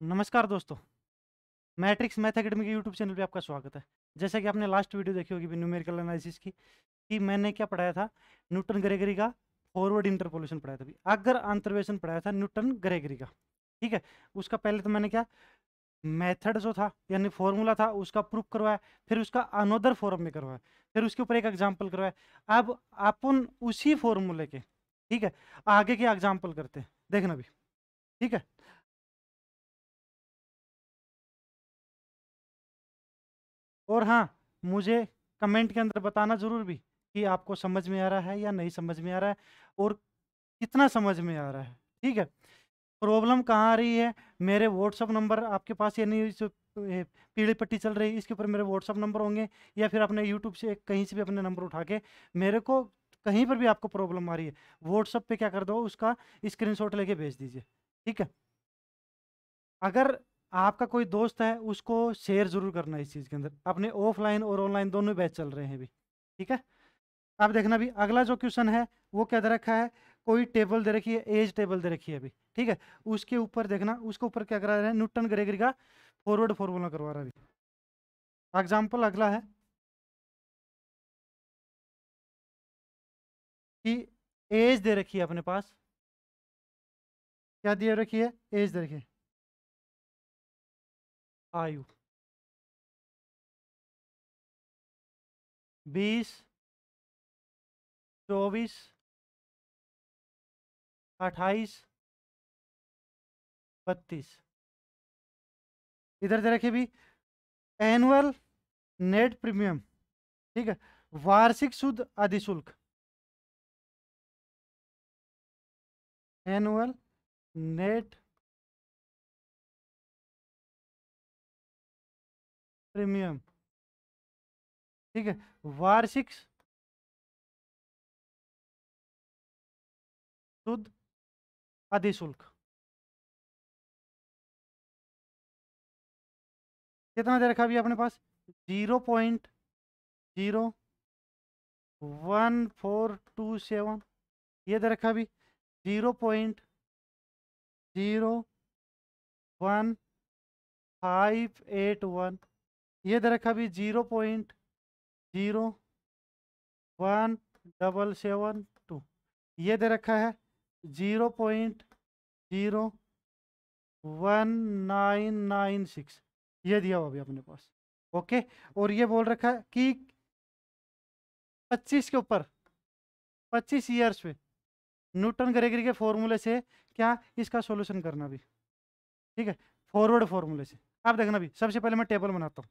नमस्कार दोस्तों। Matrix math academy के यूट्यूब चैनल पे आपका स्वागत है। जैसा कि आपने लास्ट वीडियो देखी होगी न्यूमेरिकल एनालिसिस की, कि मैंने क्या पढ़ाया था, न्यूटन ग्रेगरी का फॉरवर्ड इंटरपोलेशन पढ़ाया था, अभी अगर अंतर्वेशन पढ़ाया था न्यूटन ग्रेगरी का। ठीक है, उसका पहले तो मैंने क्या मेथड जो था यानी फॉर्मूला था उसका प्रूफ करवाया, फिर उसका अनोदर फॉर्म में करवाया, फिर उसके ऊपर एक एग्जाम्पल करवाया। अब अपन उसी फॉर्मूले के, ठीक है, आगे के एग्जाम्पल करते हैं, देखना भी। ठीक है, और हाँ, मुझे कमेंट के अंदर बताना ज़रूर भी कि आपको समझ में आ रहा है या नहीं समझ में आ रहा है, और कितना समझ में आ रहा है। ठीक है, प्रॉब्लम कहाँ आ रही है, मेरे व्हाट्सअप नंबर आपके पास, यानी जो पीली पट्टी चल रही है इसके ऊपर मेरे व्हाट्सअप नंबर होंगे, या फिर अपने यूट्यूब से कहीं से भी अपने नंबर उठा के मेरे को, कहीं पर भी आपको प्रॉब्लम आ रही है, व्हाट्सअप पे क्या कर दो, उसका स्क्रीनशॉट लेके भेज दीजिए। ठीक है, अगर आपका कोई दोस्त है उसको शेयर जरूर करना है इस चीज़ के अंदर। अपने ऑफलाइन और ऑनलाइन दोनों बैच चल रहे हैं अभी। ठीक है, अब देखना भी अगला जो क्वेश्चन है वो क्या दे रखा है, कोई टेबल दे रखी है, एज टेबल दे रखी है अभी। ठीक है, उसके ऊपर देखना, उसके ऊपर क्या करा रहे हैं, न्यूटन ग्रेगरी का फॉरवर्ड फॉर्मूला करवा रहा है अभी। एग्जाम्पल अगला है कि एज दे रखी है अपने पास, क्या दे रखी है, एज दे रखी है, आयु 20, 24, 28, 32। इधर दे रखी भी एनुअल नेट प्रीमियम। ठीक है, वार्षिक शुद्ध अधिशुल्क, एनुअल नेट प्रीमियम। ठीक है, वार्षिक शुद्ध अधिशुल्क कितना दे रखा अभी अपने पास, 0.01427, ये दे रखा अभी 0.01581, ये दे रखा अभी 0.01772, ये दे रखा है 0.01996, ये दिया हुआ अभी अपने पास। ओके, और ये बोल रखा है कि 25 के ऊपर, 25 ईयर्स पे न्यूटन ग्रेगरी के फॉर्मूले से क्या इसका सॉल्यूशन करना भी। ठीक है, फॉरवर्ड फॉर्मूले से। अब देखना भी, सबसे पहले मैं टेबल बनाता हूँ।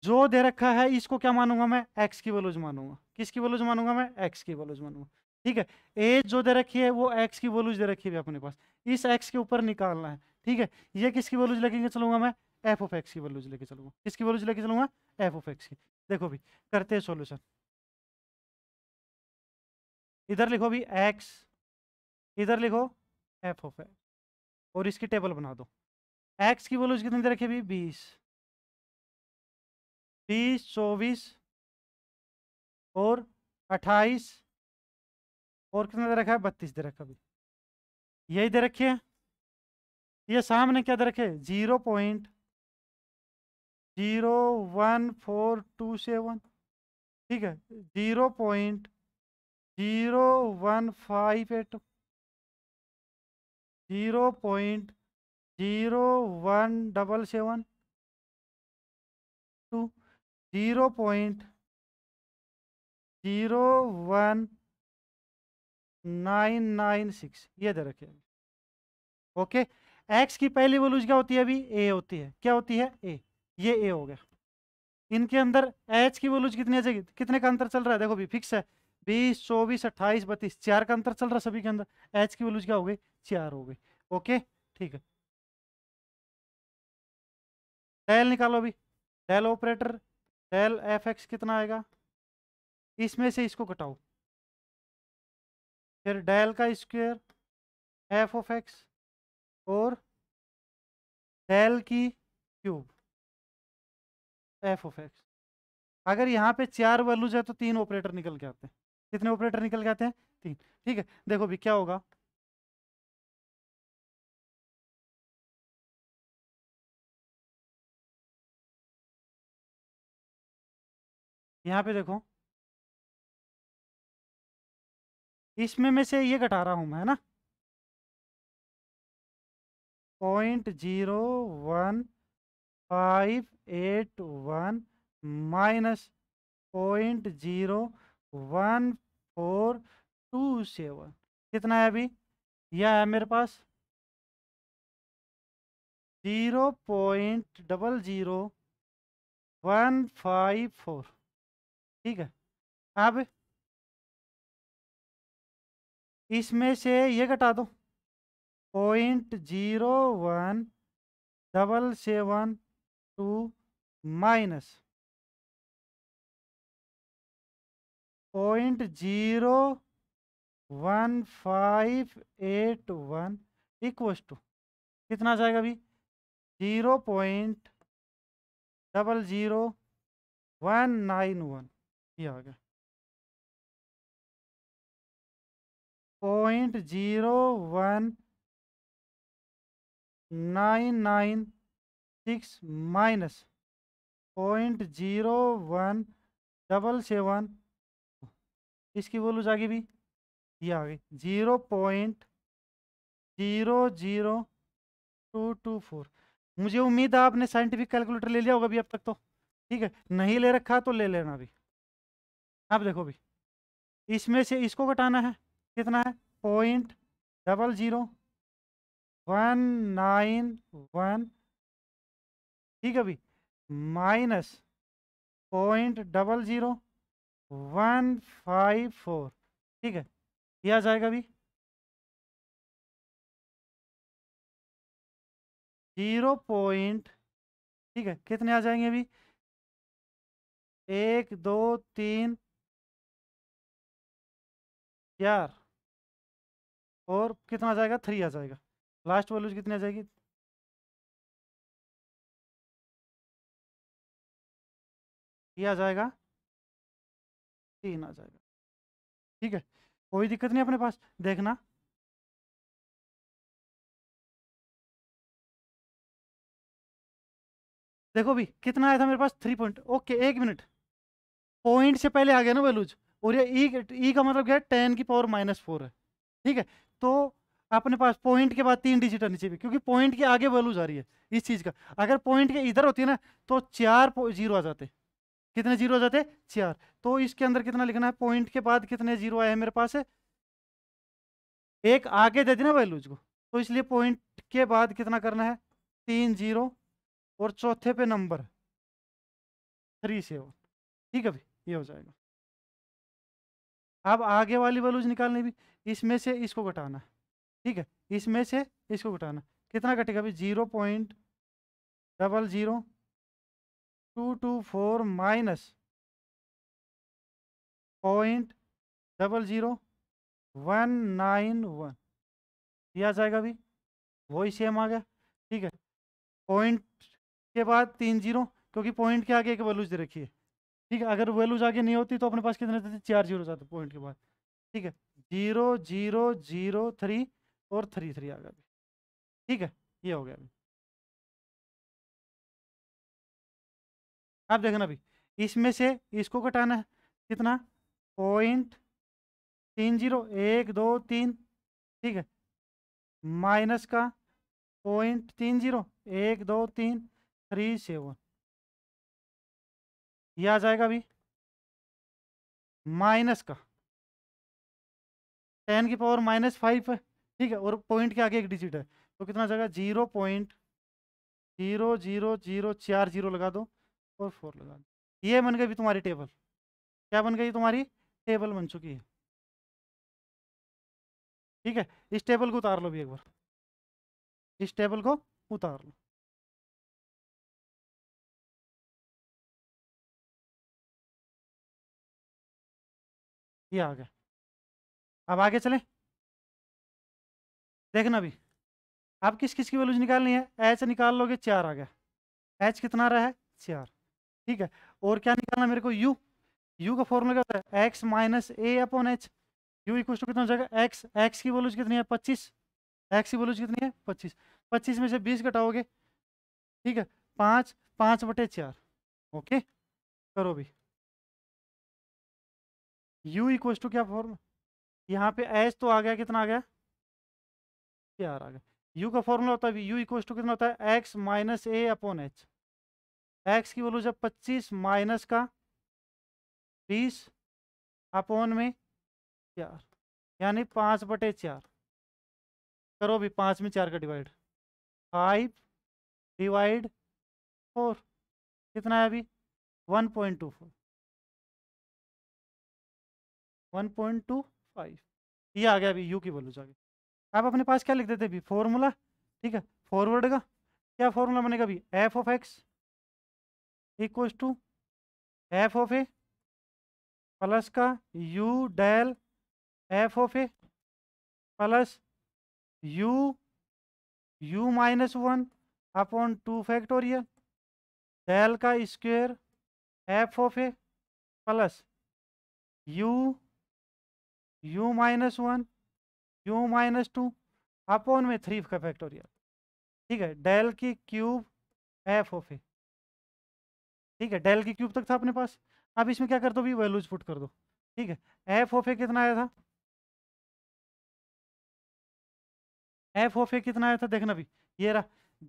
जो दे रखा है इसको क्या मानूंगा मैं, एक्स की वैल्यूज मानूंगा। किसकी वैल्यूज मानूंगा मैं, एक्स की वैल्यूज मानूंगा। ठीक है, एज जो दे रखी है वो एक्स की वैल्यूज दे रखी है अपने पास, इस एक्स के ऊपर निकालना है। ठीक है, ये किसकी वैल्यूज लेके चलूंगा मैं, एफ ऑफ एक्स की वैल्यूज लेके चलूंगा। किसकी वैल्यूज लेके चलूंगा, एफ ऑफ एक्स की। देखो भी, करते हैं सॉल्यूशन। इधर लिखो भी एक्स, इधर लिखो एफ ऑफ एक्स, और इसकी टेबल बना दो। एक्स की वैल्यूज कितनी दे रखी है, 20, 20, 24 और 28, और कितना दे रखा है, 32 दे रखा है। यही दे रखी है। ये सामने क्या दे रखे, 0.01427। ठीक है, 0.0158, 0.0177 टू 0.01996, ये दे रखे। ओके, एक्स की पहली वैल्यूज क्या होती है, अभी ए होती है। क्या होती है, ए। ये ए हो गया। इनके अंदर एच की वैल्यूज कितनी आ जाएगी, कितने का अंतर चल रहा है, देखो भी फिक्स है, 20, 24, 28, 32, 4 का अंतर चल रहा है सभी के अंदर। एच की वैल्यूज क्या हो गई, 4 हो गई। ओके, ठीक है, डेल निकालो अभी। Del operator, del F X कितना आएगा, इसमें से इसको घटाओ, फिर डेल का स्क्वायर एफ ऑफ एक्स, और डेल की क्यूब एफ ऑफ एक्स। अगर यहाँ पे 4 वैल्यूज है तो 3 ऑपरेटर निकल के आते हैं। कितने ऑपरेटर निकल के आते हैं, 3। ठीक है, देखो भी क्या होगा, यहाँ पे देखो, इसमें में से ये घटा रहा हूँ मैं, है ना। 0.0151 माइनस 0.0427 कितना है अभी? यह है मेरे पास 0.00154। ठीक है। अब इसमें से ये घटा दो, 0.01772 माइनस 0.1581 इक्वस टू कितना आ जाएगा अभी? 0.00191। ये आ गया 0.01996 माइनस 0.0177। इसकी वैल्यू जाएगी भी, ये आ गई 0.00224। मुझे उम्मीद है आपने साइंटिफिक कैलकुलेटर ले लिया होगा अभी अब तक तो। ठीक है, नहीं ले रखा तो ले लेना अभी। अब देखो भी, इसमें से इसको घटाना है, कितना है? 0.00191। ठीक है, अभी माइनस 0.00154। ठीक है, यह आ जाएगा अभी 0. ठीक है, कितने आ जाएंगे अभी? 1 2 3 4 और कितना आ जाएगा? 3 आ जाएगा। लास्ट वैल्यू कितनी आ जाएगी? ये आ जाएगा 3 आ जाएगा। ठीक है, कोई दिक्कत नहीं अपने पास, देखना। देखो भी कितना आया था मेरे पास? 3 पॉइंट। ओके, 1 मिनट, पॉइंट से पहले आ गया ना वैल्यूज, और ये ई का मतलब क्या है? 10⁻⁻⁴ है। ठीक है, तो अपने पास पॉइंट के बाद 3 डिजिट आनी चाहिए, क्योंकि पॉइंट के आगे वैल्यूज आ रही है इस चीज का। अगर पॉइंट के इधर होती है ना, तो 4 जीरो आ जाते। कितने जीरो आ जाते? 4। तो इसके अंदर कितना लिखना है? पॉइंट के बाद कितने जीरो आए हैं मेरे पास? एक आगे दे दी ना वैल्यूज को, तो इसलिए पॉइंट के बाद कितना करना है? 3 जीरो, और चौथे पे नंबर 3 7। ठीक है भाई, ये हो जाएगा। अब आगे वाली वैल्यूज निकालनी भी, इसमें से इसको घटाना है। ठीक है, इसमें से इसको घटाना, कितना घटेगा भाई? 0.00224 माइनस 0.00191। ये आ जाएगा अभी, वही सेम आ गया। ठीक है, पॉइंट के बाद 3 जीरो, क्योंकि पॉइंट के आगे एक वैल्यूज दे रखी है। ठीक है, अगर वैल्यूज आगे नहीं होती तो अपने पास कितने थे? 4 जीरो जाते पॉइंट के बाद। ठीक है, 0 0 0 3 और 3 3 आ गया अभी। ठीक है, ये हो गया अभी। आप देखना अभी, इसमें से इसको घटाना है, कितना? 0.30 1 2 3। ठीक है, माइनस का 0.30 1 2 3 3 7। ये आ जाएगा अभी माइनस का 10⁻⁻⁵ है। ठीक है, और पॉइंट के आगे एक डिजिट है, तो कितना आ जाएगा? 0.0004 लगा दो और 4 लगा दो। ये बन गई तुम्हारी टेबल। क्या बन गई? तुम्हारी टेबल बन चुकी है। ठीक है, इस टेबल को उतार लो भी एक बार, इस टेबल को उतार लो। ये आ गया। अब आगे चलें, देखना भी। अब किस किस की वैल्यूज निकालनी है? एच निकाल लोगे, 4 आ गया। एच कितना रहा है? 4। ठीक है, और क्या निकालना मेरे को? यू। यू का फॉर्मूला क्या होता है? X minus A upon H. U equal to कितना हो जाएगा? एक्स। एक्स की वैल्यूज कितनी है? 25। एक्स की वैल्यूज कितनी है? 25। 25 में से 20 घटाओगे, ठीक है, 5 5/4। ओके, करो भी। u इक्व टू क्या फॉर्म, यहाँ पे एच तो आ गया, कितना आ गया, आर आ गया। u का फॉर्मूला होता है, यू इक्व टू कितना होता है, X minus A upon H. X की वैल्यू जब 25 माइनस का 20 अपॉन में 4, यानी 5/4। करो अभी 5 में 4 का डिवाइड, 5 डिवाइड 4, कितना है अभी 1.24, 1.25। ये आ गया अभी यू की वैल्यू जाके। आप अपने पास क्या लिख देते अभी, फॉर्मूला, ठीक है, फॉरवर्ड का क्या फॉर्मूला बनेगा अभी, f of x equal to f of a plus का u del f of a plus u u minus 1 upon 2 factorial del का square f of a plus u u minus 1 u minus 2 upon में 3 का factorial, ठीक है, del की cube F of ए, ठीक है, del की क्यूब तक था अपने पास। अब इसमें क्या कर दो, भी वैल्यूज पुट कर दो, ठीक है। एफ ऑफ ए कितना आया था, एफ ऑफ ए कितना आया था देखना भी, ये रहा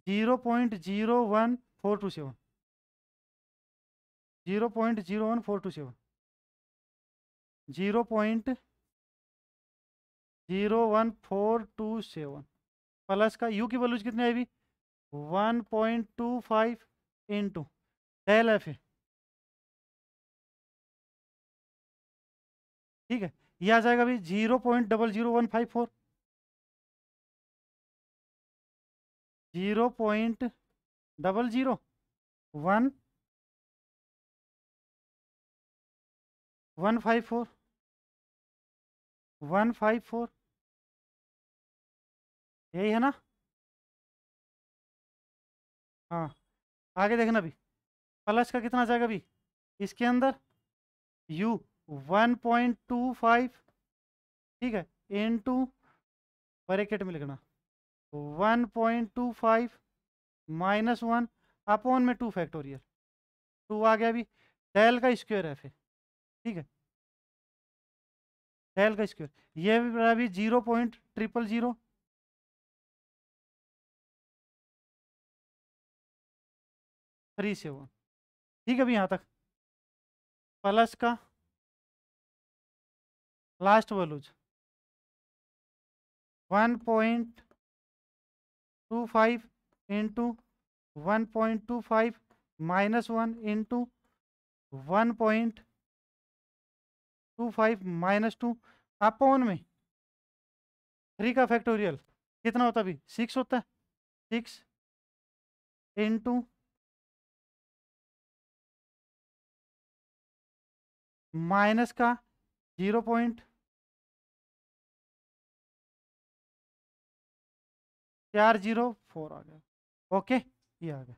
0.01427, 0.01427, 0.01427 प्लस का यू की वैल्यूज कितनी आई भी 1.25 इंटू डेल एफ ए, ठीक है, ये आ जाएगा भी 0.00154, 0.00154, 154, यही है ना। हाँ, आगे देखना भी, प्लस का कितना आ जाएगा भी इसके अंदर u 1.25, ठीक है, इंटू ब्रैकेट में लिखना 1.25 माइनस 1 अपॉन में 2 फैक्टोरियल, 2 आ गया भी डेल का स्क्वायर एफ है, ठीक है, डेल का स्क्वायर, ये भी बड़ा भी 0.000 37, ठीक है, अभी यहाँ तक प्लस का last values 1.25 into 1.25 minus 1 into 1.25 minus 2 upon में 3 का फैक्टोरियल, कितना होता है अभी 6 होता है, 6 इंटू माइनस का 0.404 आ गया, ओके, ये आ गया।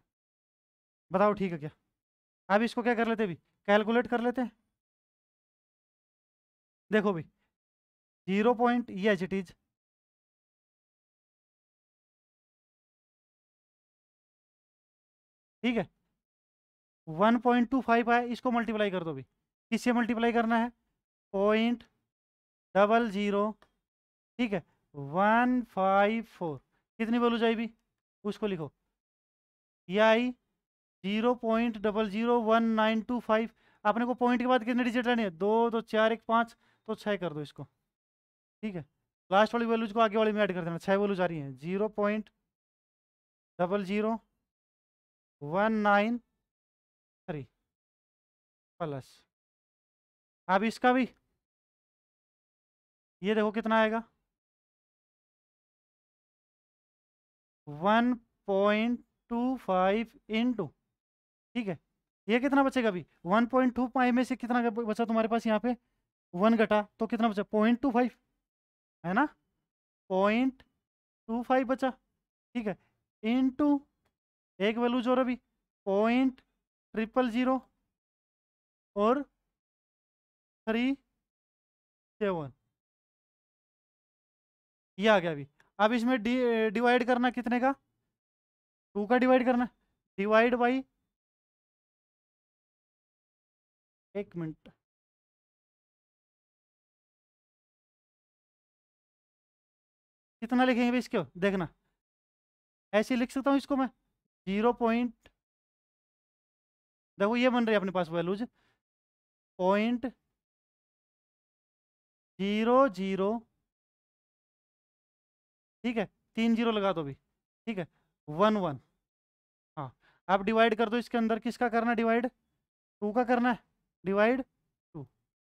बताओ ठीक है क्या, अब इसको क्या कर लेते भी, कैलकुलेट कर लेते हैं। देखो भी 0 पॉइंट ये एच इट इज, ठीक है, 1.25 आया, इसको मल्टीप्लाई कर दो भी, किससे मल्टीप्लाई करना है, 0.00, ठीक है, 154, कितनी वैल्यू जाए भी उसको लिखो, ये आई 0.001925। अपने को पॉइंट के बाद कितने डिजिट रहने हैं, 2 2 4 1 5, तो 6 कर दो इसको, ठीक है, लास्ट वाली वैल्यूज को आगे वाली में ऐड कर देना, 6 वैल्यूज आ रही हैं, 0.00193 प्लस, अब इसका भी ये देखो कितना आएगा 1.25 इंटू, ठीक है, ये कितना बचेगा अभी 1.25 में से कितना बचा तुम्हारे पास, यहाँ पे 1 घटा तो कितना बचा 0.25, है ना, 0.25 बचा, ठीक है, इंटू एक वैल्यू जो अभी 0.000 और 37, ये आ गया अभी। अब इसमें डिवाइड करना कितने का, 2 का डिवाइड करना, डिवाइड बाई, एक मिनट, कितना लिखेंगे भाई इसको, देखना ऐसे लिख सकता हूँ इसको मैं, 0. देखो ये बन रही है अपने पास वैल्यूज, 0.00, ठीक है, 3 0 लगा दो भी, ठीक है, 1 1। हाँ, अब डिवाइड कर दो इसके अंदर, किसका करना है डिवाइड, 2 का करना है डिवाइड 2।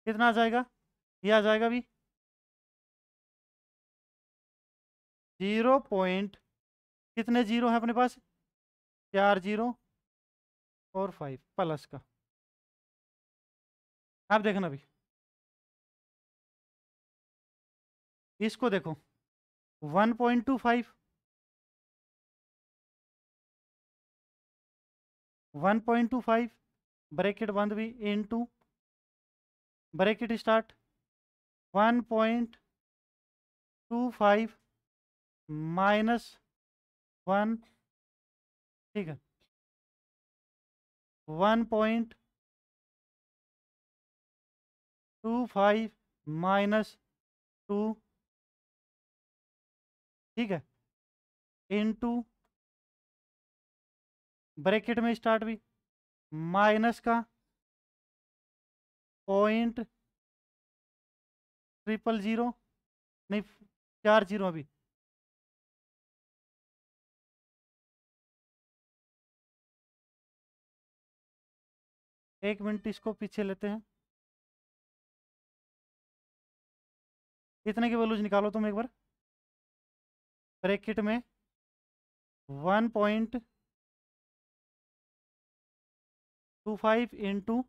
कितना आ जाएगा, ये आ जाएगा भी 0 पॉइंट, कितने जीरो है अपने पास, 4 0 और 5 प्लस का। आप देखना भी, इसको देखो 1.25, 1.25 ब्रैकेट बंद भी इनटू ब्रैकेट स्टार्ट 1.25 -1, ठीक है, 1.25 -2, ठीक है, इनटू ब्रैकेट में स्टार्ट भी माइनस का 0.000, नहीं 4 0 अभी, एक मिनट इसको पीछे लेते हैं, कितने की वैल्यूज निकालो तुम एक बार, ब्रैकेट में 1.25 इंटू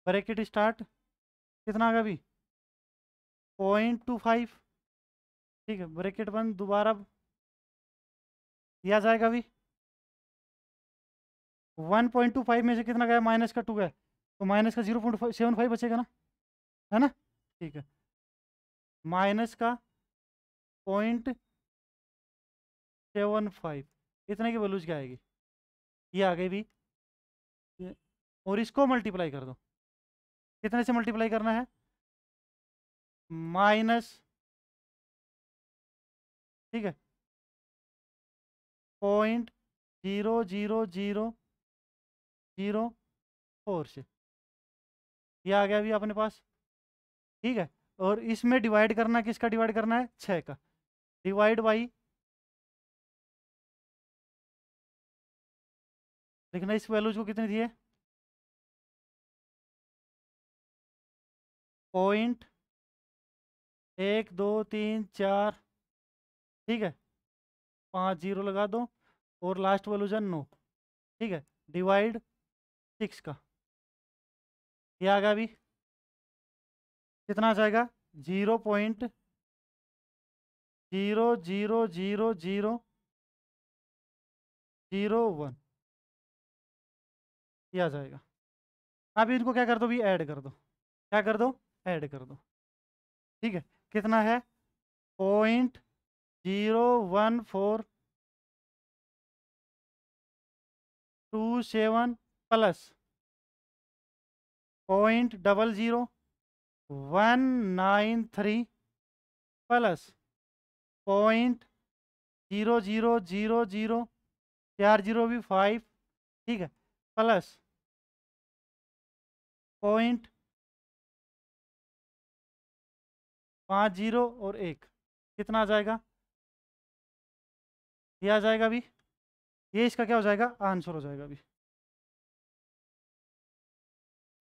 ब्रैकेट स्टार्ट, कितना आ गया अभी 0.25, ठीक है, ब्रैकेट बंद दोबारा, यह आ जाएगा अभी 1.25 में से कितना गया, माइनस का 2 है, तो माइनस का 0.75 बचेगा ना, है ना, ठीक है, माइनस का 0.75, इतने की वैल्यूज क्या आएगी, ये आ गई भी और इसको मल्टीप्लाई कर दो, कितने से मल्टीप्लाई करना है, माइनस, ठीक है, 0.0000 से, ये आ गया अभी अपने पास, ठीक है, और इसमें डिवाइड करना, किसका डिवाइड करना है, 6 का, डिवाइड बाई, देखना इस वैल्यूज को कितनी दी है, 0.1234, ठीक है, 5 0 लगा दो और लास्ट वैल्यूज है 9, ठीक है, डिवाइड 6 का, ये आ गया अभी कितना आ जाएगा, 0.0000001, ये आ जाएगा। अब इनको क्या कर दो भी, ऐड कर दो, क्या कर दो, ऐड कर दो, ठीक है, कितना है 0.01427 प्लस 0.00193 प्लस 0.0000, 4 0 भी 5, ठीक है, प्लस 0.50 और 1, कितना आ जाएगा, ये आ जाएगा अभी, ये इसका क्या हो जाएगा, आंसर हो जाएगा अभी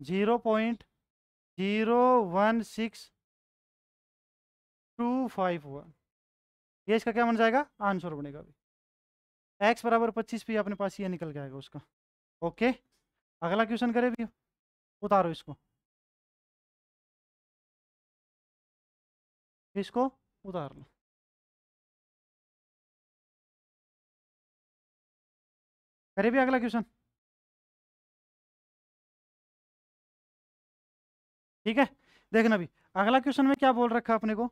0.016251, ये इसका क्या बन जाएगा, आंसर बनेगा अभी, x बराबर 25 भी अपने पास ये निकल के आएगा उसका। ओके, अगला क्वेश्चन करे भी, उतारो इसको उतार लो, करे भी अगला क्वेश्चन, ठीक है, देखना भी अगला क्वेश्चन में क्या बोल रखा अपने को,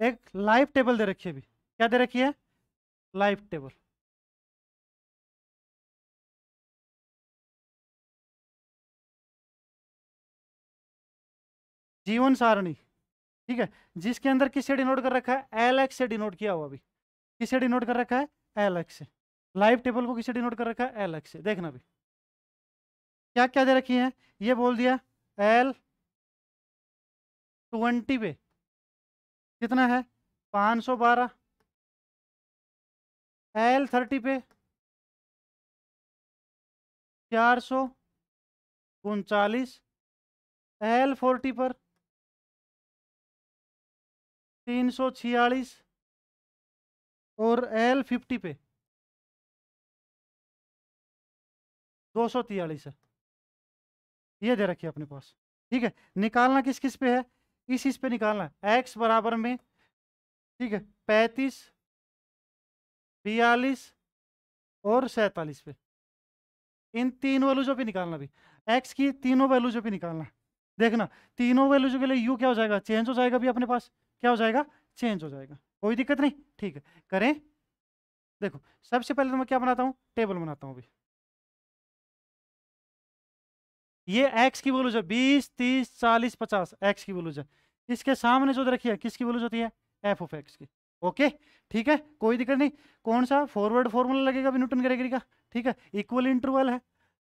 एक लाइव टेबल दे रखी है अभी, क्या दे रखी है, लाइव टेबल, जीवन सारणी, ठीक है, जिसके अंदर किससे डिनोट कर रखा है, एल एक्स से डिनोट किया हुआ, अभी किससे डिनोट कर रखा है, एल एक्स से। लाइव टेबल को किससे डिनोट कर रखा है, एल एक्स से। देखना भी क्या क्या दे रखी है, ये बोल दिया एल 20 पे कितना है 512, एल 30 पे 439, एल 40 पर 346 और एल 50 पे 243 है। ये दे रखी है अपने पास, ठीक है। निकालना किस किस पे है, इस पे निकालना है, एक्स बराबर में, ठीक है, 35, 42 और 47 पे, इन तीन वैल्यूजों पे निकालना भी, एक्स की तीनों वैल्यूजों पे निकालना है। देखना तीनों वैल्यूजों के लिए यू क्या हो जाएगा, चेंज हो जाएगा भी अपने पास, क्या हो जाएगा, चेंज हो जाएगा, कोई दिक्कत नहीं, ठीक है करें। देखो सबसे पहले तो मैं क्या बनाता हूँ, टेबल बनाता हूँ अभी। ये एक्स की वैल्यूज है 20, 30, 40, 50, एक्स की वैल्यूज है। इसके सामने जो रखी है किसकी वैल्यूज होती है, एफ ऑफ एक्स की। ओके ठीक है, कोई दिक्कत नहीं। कौन सा फॉरवर्ड फॉर्मूला लगेगा भी न्यूटन ग्रेगरी का, ठीक है, इक्वल इंटरवल है।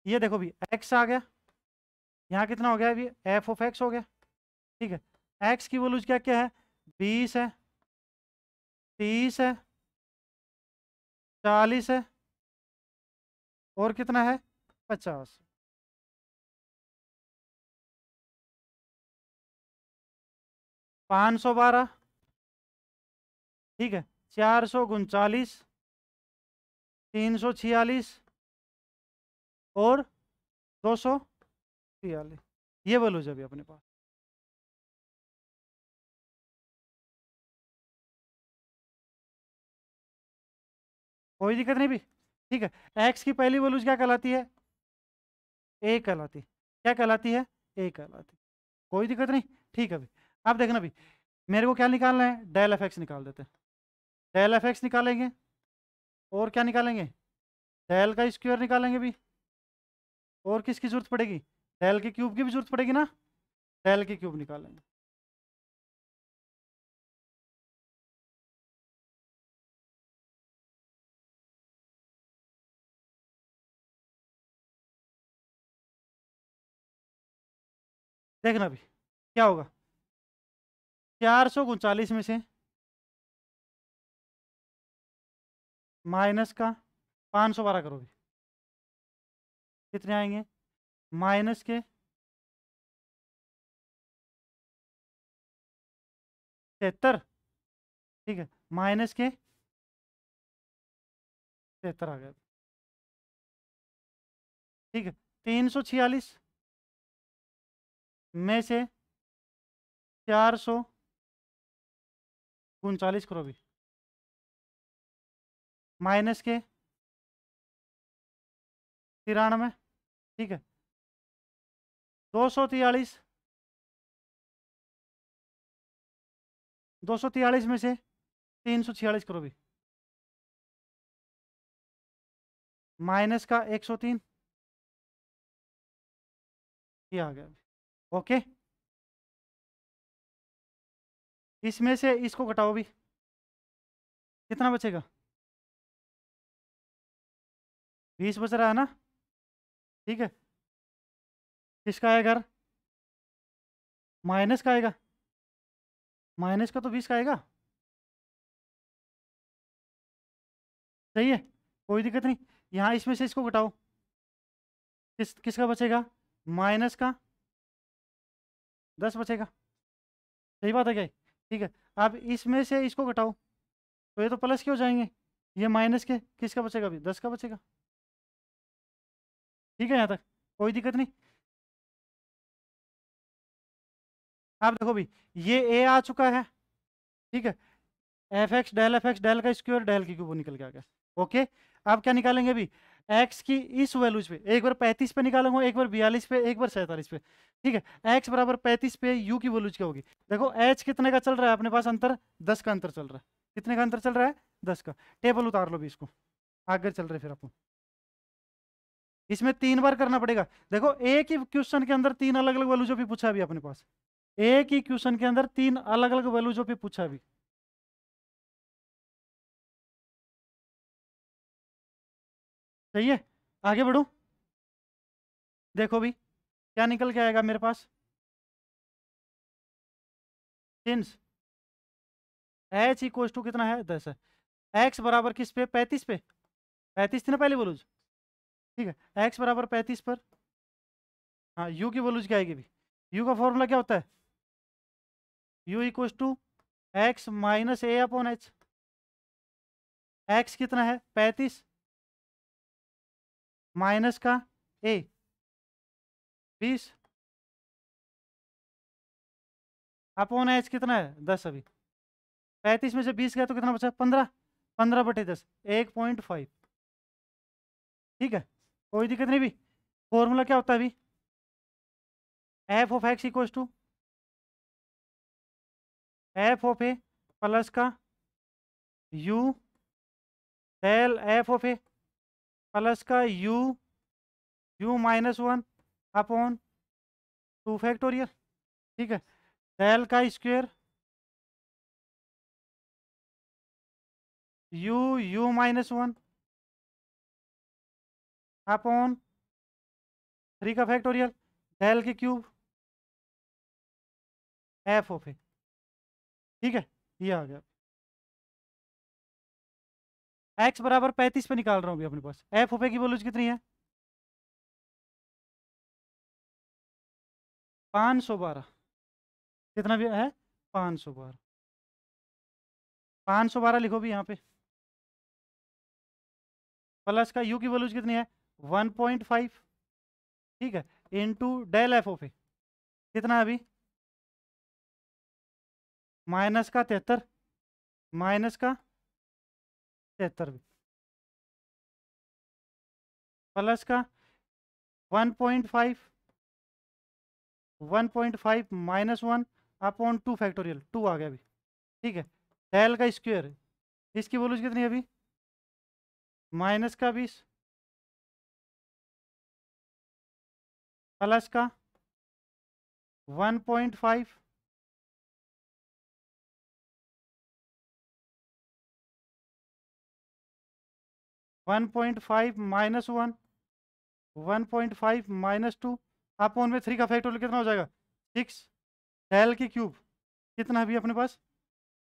ये देखो भी एक्स आ गया, यहाँ कितना हो गया अभी, एफ ऑफ एक्स हो गया, ठीक है। एक्स की वैल्यूज क्या क्या है, 20 है, 30 है, 40 है और कितना है 50। 512, ठीक है, 439, 346 और 243, ये वैल्यूज अभी अपने पास। कोई दिक्कत नहीं भी, ठीक है। एक्स की पहली वैल्यूज क्या कहलाती है, ए कहलाती, क्या कहलाती है, ए कहलाती, कोई दिक्कत नहीं, ठीक है भाई। अब देखना भी मेरे को क्या निकालना है, डेल एफ एक्स निकाल देते हैं। डेल एफ एक्स निकालेंगे और क्या निकालेंगे, डेल का स्क्वायर निकालेंगे भी, और किसकी जरूरत पड़ेगी, डेल के क्यूब की भी जरूरत पड़ेगी ना, डेल के क्यूब निकालेंगे। देखना भी क्या होगा, 439 में से माइनस का 512 करोगे, कितने आएंगे, माइनस के 73, ठीक है, माइनस के 73 आ गया, ठीक है। 346 में से 439 करो भी, माइनस के 93, ठीक है, 243, 243 में से 346 करो भी, माइनस का 103, ये आ गया, ओके। इसमें से इसको घटाओ भी, कितना बचेगा, 20 बच रहा है ना, ठीक है। किसका आएगा, माइनस का आएगा, माइनस का तो 20 का आएगा, सही है, कोई दिक्कत नहीं। यहाँ इसमें से इसको घटाओ, किसका बचेगा, माइनस का 10 बचेगा, सही बात है क्या, ठीक है। अब इसमें से इसको घटाओ तो ये तो प्लस के हो जाएंगे, ये माइनस के, किसका बचेगा अभी, 10 का बचेगा, ठीक है यहाँ तक, कोई दिक्कत नहीं। आप देखो भी ये ए आ चुका है, ठीक है, F X del, F X del का स्क्वायर डेल की क्यूब निकल के आ गया, ओके। अब क्या निकालेंगे भी, एक्स की इस वैल्यूज पे एक बार 35 पे निकालूंगा, एक बार 42 पे, एक बार 47 पे, ठीक है। एक्स बराबर 35 पे यू की वैल्यूज क्या होगी, देखो एच कितने का चल रहा है अपने पास अंतर, 10 का अंतर चल रहा है, कितने का अंतर चल रहा है, 10 का। टेबल उतार लो भी इसको, आगे चल रहे फिर अपन, इसमें 3 बार करना पड़ेगा। देखो एक ही क्वेश्चन के अंदर 3 अलग अलग वैल्यूज भी पूछा है अभी अपने पास, एक ही क्वेश्चन के अंदर 3 अलग अलग वैल्यूजों पे पूछा भी। सही है, आगे बढ़ो। देखो भी क्या निकल के आएगा मेरे पास। सिंस एच इक्व टू कितना है 10 है, एक्स बराबर किस पे 35 पे, 35 थी ना पहले वैल्यूज। ठीक है, एक्स बराबर 35 पर, हाँ यू की वैल्यूज क्या आएगी भी, यू का फॉर्मूला क्या होता है, U equal to X minus A upon H. X कितना है 35 माइनस का ए 20 अपॉन एच कितना है 10। अभी 35 में से 20 गया तो कितना बचा 15, 15/10 1.5। ठीक है, कोई दिक्कत नहीं भी। फॉर्मूला क्या होता है अभी, f of x equal to f of a plus का u del f of a plus का यू यू -1 अपॉन 2 फैक्टोरियल। ठीक है, डेल का स्क्वायर यू यू -1 अपॉन 3 का फैक्टोरियल, डेल के क्यूब एफ ऑफ ए। ठीक है, ये आ गया। एक्स बराबर 35 पे निकाल रहा हूँ अभी अपने पास, एफ ऑफ ए की वैल्यूज कितनी है 512। कितना भी है 512, 512 लिखो भी यहाँ पे, प्लस का यू की वैल्यूज कितनी है 1.5। ठीक है, into del f of a कितना है अभी माइनस का 73, माइनस का 73 भी, प्लस का 1.5, 1.5 -1 अपॉन 2 फैक्टोरियल 2 आ गया अभी। ठीक है, डेल का स्क्वायर इसकी वैल्यूज कितनी है अभी माइनस का 20, प्लस का 1.5, -1, 1.5 -2 अपॉन में 3 का फैक्टोरियल कितना हो जाएगा 6, डेल की क्यूब कितना है अभी अपने पास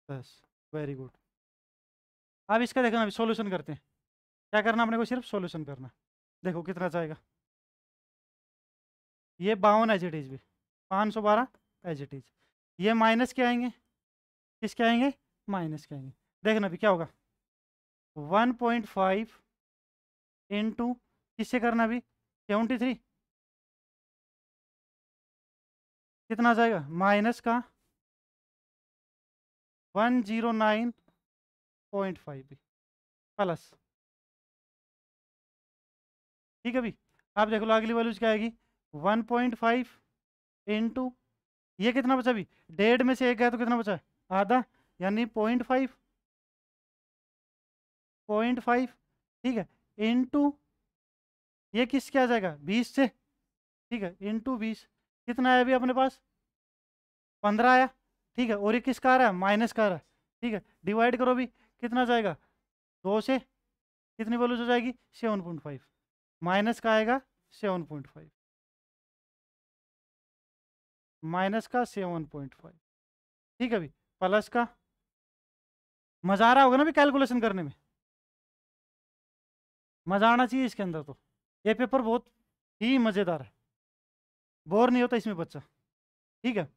10। Very good. अब इसका देखना अभी सॉल्यूशन करते हैं। क्या करना अपने को, सिर्फ सॉल्यूशन करना। देखो कितना चाहेगा, ये 52 एज इट इज भी, 512 एज इट इज। ये माइनस के आएंगे, किसके आएंगे माइनस के आएंगे। देखना अभी क्या होगा 1.5 इंटू किससे करना अभी 73, कितना आ जाएगा माइनस का 109.5 भी प्लस। ठीक है, अभी आप देख लो अगली वैल्यूज क्या आएगी 1.5 इंटू ये कितना बचा अभी, 1.5 में से 1 गया तो कितना बचा आधा, यानी 0.5, 0.5। ठीक है, इंटू ये किसके आ जाएगा 20 से। ठीक है, इंटू 20 कितना है अभी अपने पास 15 आया। ठीक है, और ये किसका आ रहा है माइनस का आ रहा है। ठीक है, डिवाइड करो भी कितना जाएगा 2 से, कितनी वैल्यूज हो जाएगी 7.5, माइनस का आएगा 7.5, माइनस का 7.5। ठीक है, अभी प्लस का, मजा आ रहा होगा ना भी कैलकुलेशन करने में, मजा आना चाहिए इसके अंदर। तो ये पेपर बहुत ही मज़ेदार है, बोर नहीं होता इसमें बच्चा। ठीक है,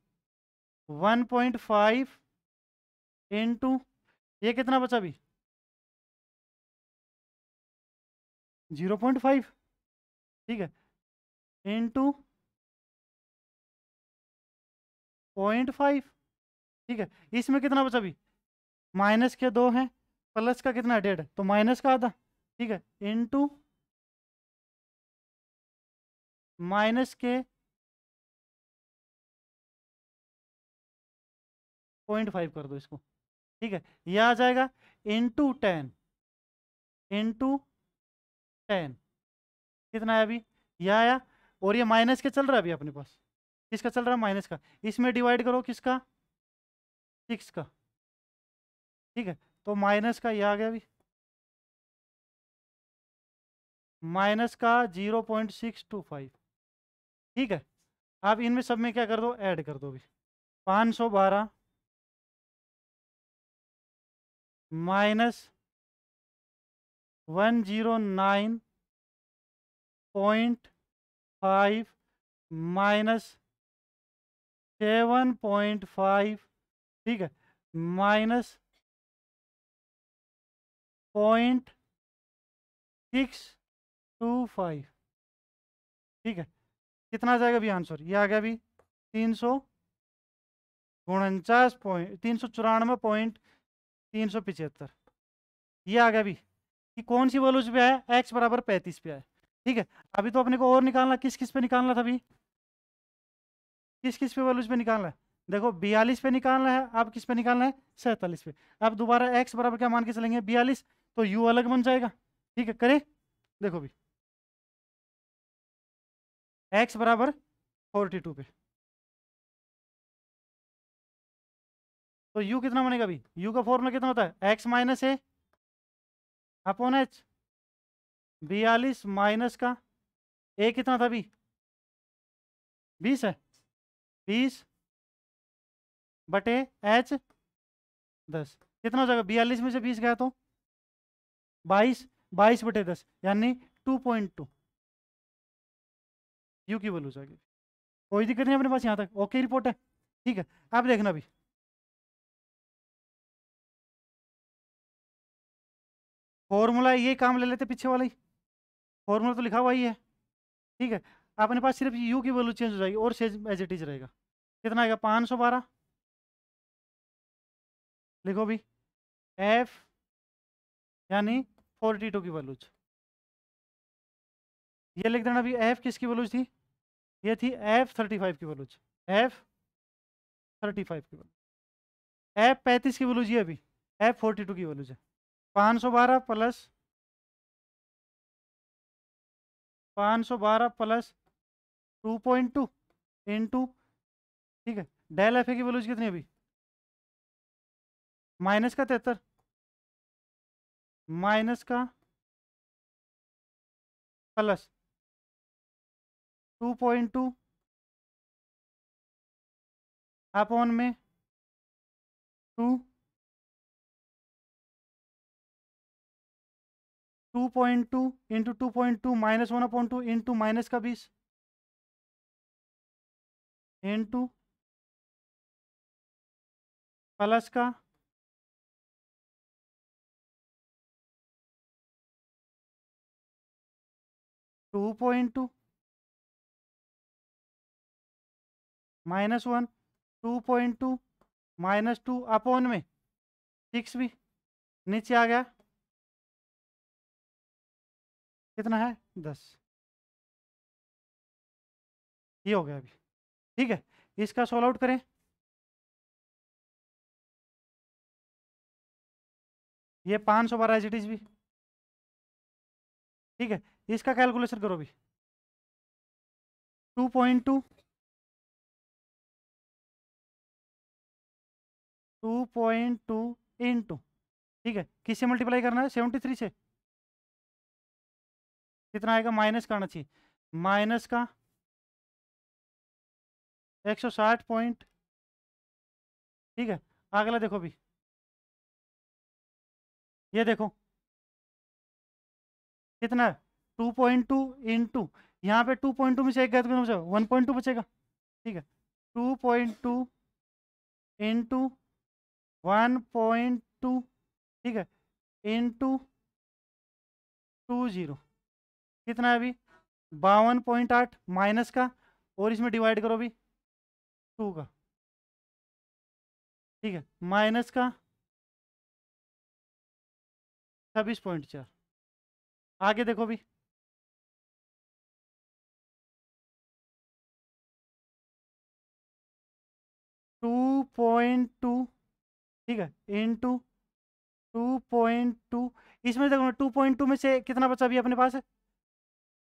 1.5 इंटू ये कितना बचा भी 0.5। ठीक है, इंटू 0.5। ठीक है, इसमें कितना बचा भी माइनस के 2 हैं, प्लस का कितना 1.5 तो माइनस का आधा। ठीक है, इंटू माइनस के 0.5 कर दो इसको। ठीक है, यह आ जाएगा इंटू 10, इंटू 10 कितना है अभी यह आया, और ये माइनस के चल रहा है अभी अपने पास। किसका चल रहा है, माइनस का। इसमें डिवाइड करो किसका, 6 का। ठीक है, तो माइनस का ये आ गया अभी, माइनस का 0.625। ठीक है, अब इनमें सब में क्या कर दो, ऐड कर दो अभी। 512 माइनस 109.5 माइनस 7.5। ठीक है, माइनस 0.625। ठीक है, कितना आ जाएगा अभी आंसर, ये आ गया अभी 394.375। ये आ गया अभी कि कौन सी वैल्यूज पे है, एक्स बराबर 35 पे है। ठीक है, अभी तो अपने को और निकालना, किस किस पे निकालना था अभी, किस किस पे वैल्यूज पे निकालना है, देखो 42 पे निकालना है, अब किस पे निकालना है, 47 पे। अब दोबारा एक्स बराबर क्या मान के चलेंगे, 42, तो यू अलग बन जाएगा। ठीक है, करे, देखो भी एक्स बराबर 42 पे, तो यू कितना बनेगा अभी, यू का फॉर्मूला कितना होता है, X minus A upon H. 42 minus का ए कितना था अभी, 20 है, 20 बटे एच 10, कितना हो जाएगा, 42 में से 20 गया तो 22, 22 बटे 10 यानी 2.2 यू की वैल्यू जाएगी। कोई दिक्कत नहीं अपने पास यहाँ तक, ओके रिपोर्ट है। ठीक है, अब देखना अभी, फॉर्मूला ये काम ले लेते पीछे वाला ही, फॉर्मूला तो लिखा हुआ ही है। ठीक है, अपने पास सिर्फ यू की वैल्यू चेंज हो जाएगी और एज इट इज रहेगा। कितना आएगा, 512, लिखो भी एफ यानी 42 की वैल्यूज, ये लिख देना अभी, एफ किसकी वैल्यूज थी, ये थी F35 की वैल्यूज, F35 की वैल्यू, F35 की वैल्यूज ये अभी F42 की वैल्यूज है। 512 प्लस 2.2 इंटू, ठीक है, डेल एफ ए की वैल्यूज कितनी अभी, माइनस का 73, माइनस का प्लस 2.2 अपॉन में 2, 2.2 इंटू 2.2 माइनस 1/2 इंटू माइनस का 20 इंटू प्लस का 2.2 -1, 2.2 -2 अपॉन में 6 भी नीचे आ गया, कितना है 10, ये हो गया अभी। ठीक है, इसका सॉल्व आउट करें, ये 512 एज इट इज भी। ठीक है, इसका कैलकुलेशन करो भी, 2.2 2.2 इंटू, ठीक है, किससे मल्टीप्लाई करना है, 73 से, कितना आएगा, माइनस करना चाहिए, माइनस का 160 पॉइंट। ठीक है, अगला देखो भी, ये देखो कितना है, 2.2 इंटू, यहाँ पे 2.2 में से एक गया तो कितना बचेगा, 1.2 बचेगा। ठीक है, 2.2 इंटू 1.2, ठीक है, इंटू 20, कितना है अभी, 52.8 माइनस का, और इसमें डिवाइड करो भी 2 का। ठीक है, माइनस का 26.4, आगे देखो भी, 2.2, ठीक है, इंटू 2.2, इसमें देखो 2.2 में से कितना बचा अभी अपने पास,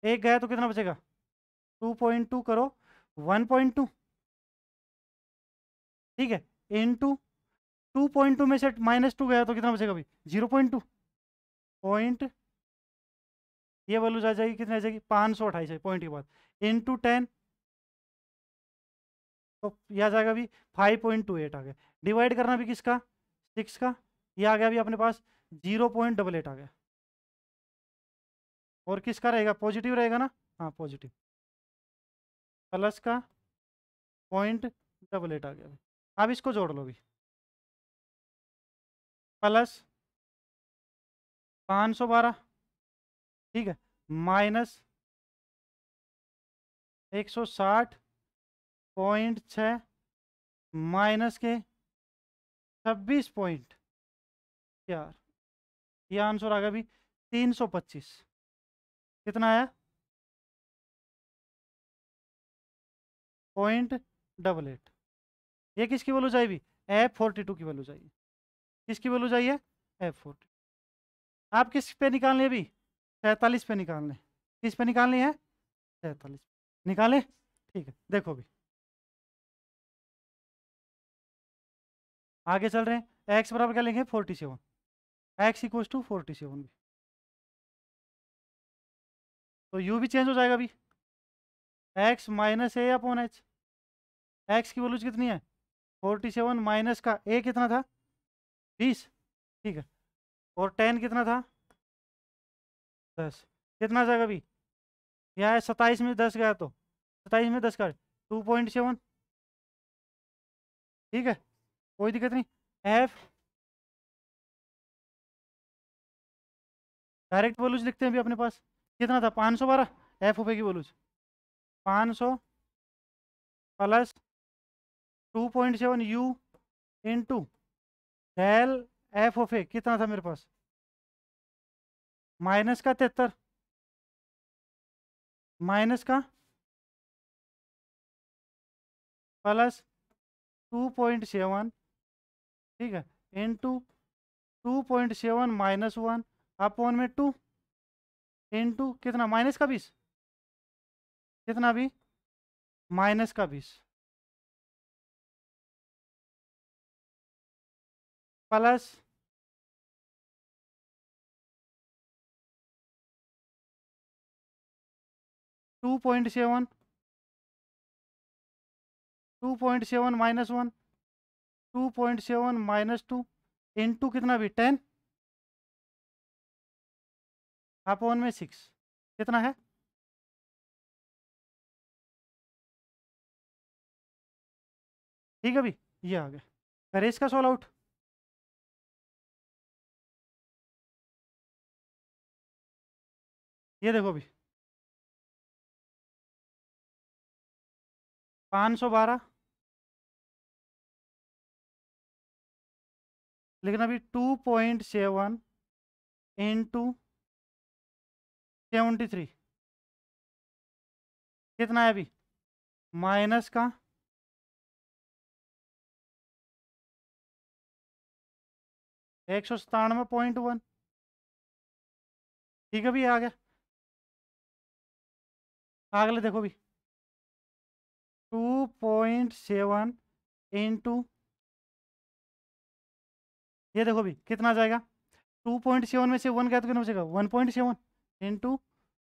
एक गया तो कितना बचेगा, 2.2 करो 1.2, ठीक है, इंटू 2.2 में से -2 गया तो कितना बचेगा भाई? 0.2 पॉइंट, ये वैल्यू आ जाएगी, कितनी आ जाएगी? 528 पॉइंट के बाद इंटू 10, तो यह आ जाएगा भी 5.28 आ गया। डिवाइड करना भी किसका? 6 का। ये आ गया भी अपने पास 0.88 आ गया। और किसका रहेगा? पॉजिटिव रहेगा ना, हाँ पॉजिटिव, प्लस का 0.88 आ गया भाई। अब इसको जोड़ लो भी, प्लस 512, ठीक है, माइनस 160.6, माइनस के 26.4, ये आंसर आ गया भी 325। कितना आया? 0.88। ये किसकी वैल्यू चाहिए? F42 की वैल्यू चाहिए। किसकी वैल्यू चाहिए? F40। आप किस पे निकालने अभी? 47 पे निकालने। किस पे निकालनी है? 47। निकाले? ठीक है, देखो भी आगे चल रहे हैं। एक्स बराबर क्या लेंगे? 47। एक्स इक्वल टू 47 भी, तो यू भी चेंज हो जाएगा भी, x minus A upon H. X की वैल्यू कितनी है? 47, माइनस का ए कितना था? 20, ठीक है, और 10 कितना था? 10। कितना आ जाएगा भी? यह है 27 में 10 गया, तो 27 में 10 का 2.7, ठीक है, कोई दिक्कत नहीं। एफ डायरेक्ट वैल्यूज लिखते हैं अभी अपने पास। कितना था? 512। एफ ओपे की values 500 plus 2.7 u into del f of a, कितना था मेरे पास? माइनस का 73, माइनस का प्लस 2.7, ठीक है, इंटू 2.7 -1 अपॉन में 2 इंटू कितना? माइनस का 20, कितना भी? माइनस का 20 प्लस 2.7, 2.7 -1, 2.7 -2 इंटू कितना भी? 10 अपॉन में 6, कितना है? ठीक है भी, ये आ गया। करे इसका सॉल्व आउट। ये देखो भी 512, लेकिन अभी 2.7 इंटू 73, कितना है अभी? माइनस का 197.1, ठीक है भी, आ गया। अगले देखो भी 2.7 इंटू, ये देखो भी कितना आ जाएगा? 2.7 में से 1 गया तो कितना बचेगा? 1.7 इंटू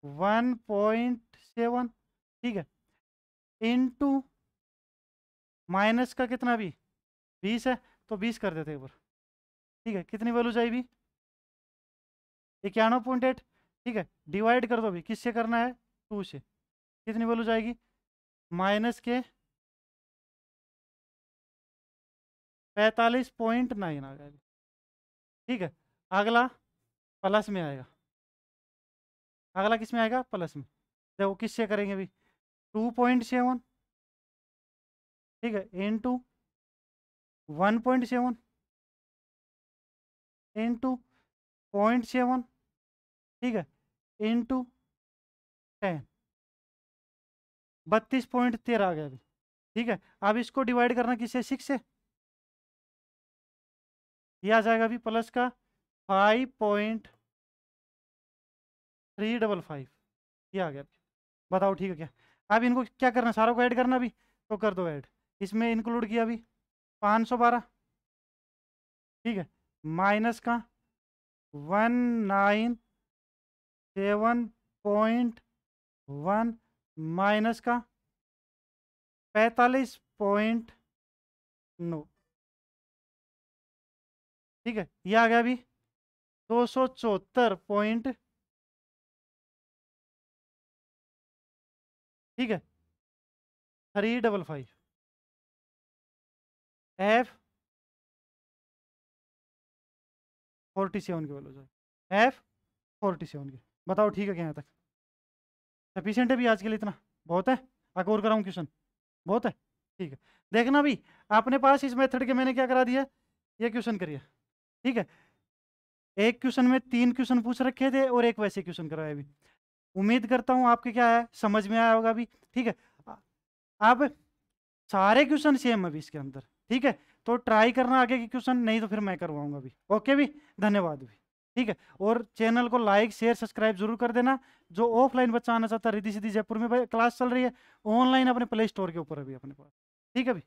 1.7, ठीक है, इंटू माइनस का कितना भी? 20 है, तो 20 कर देते एक बार, ठीक है, कितनी वैल्यू चाहिए? 91.8, ठीक है, डिवाइड कर दो भी, किससे करना है? 2 से, कितनी वैल्यू जाएगी? माइनस के 45.9 आ गया, ठीक है। अगला प्लस में आएगा, अगला किस में आएगा? प्लस में। देखो किससे करेंगे अभी? 2.7, ठीक है, इंटू 1.7 इंटू 0.7, ठीक है, इंटू 10, 32.13 आ गया अभी, ठीक है। अब इसको डिवाइड करना किससे? 6 से। ये आ जाएगा अभी प्लस का 5.355, ये आ गया अभी। बताओ ठीक है क्या? अब इनको क्या करना? सारों को ऐड करना भी, तो कर दो ऐड, इसमें इंक्लूड किया भी, 512, ठीक है, माइनस का 197.1 माइनस का 45.9, ठीक है, ये आ गया अभी 274 ठीक है 355 F 47 की वैल्यू F 47 की। बताओ ठीक है क्या यहाँ तक सफिशियंट है भी आज के लिए, इतना बहुत है? आगे और कराऊँ क्वेश्चन? बहुत है, ठीक है। देखना भी अपने पास इस मेथड के मैंने क्या करा दिया, ये क्वेश्चन करिए, ठीक है। एक क्वेश्चन में 3 क्वेश्चन पूछ रखे थे और एक वैसे क्वेश्चन कराया भी। उम्मीद करता हूँ आपके क्या है समझ में आया होगा भी, ठीक है। अब सारे क्वेश्चन सेम है भी इसके अंदर, ठीक है। तो ट्राई करना आगे के क्वेश्चन, नहीं तो फिर मैं करवाऊंगा भी। ओके भी, धन्यवाद भी, ठीक है। और चैनल को लाइक शेयर सब्सक्राइब जरूर कर देना। जो ऑफलाइन बच्चा आना चाहता है, रिद्धि सिद्धि जयपुर में भाई क्लास चल रही है, ऑनलाइन अपने प्ले स्टोर के ऊपर अभी अपने पास, ठीक है भी।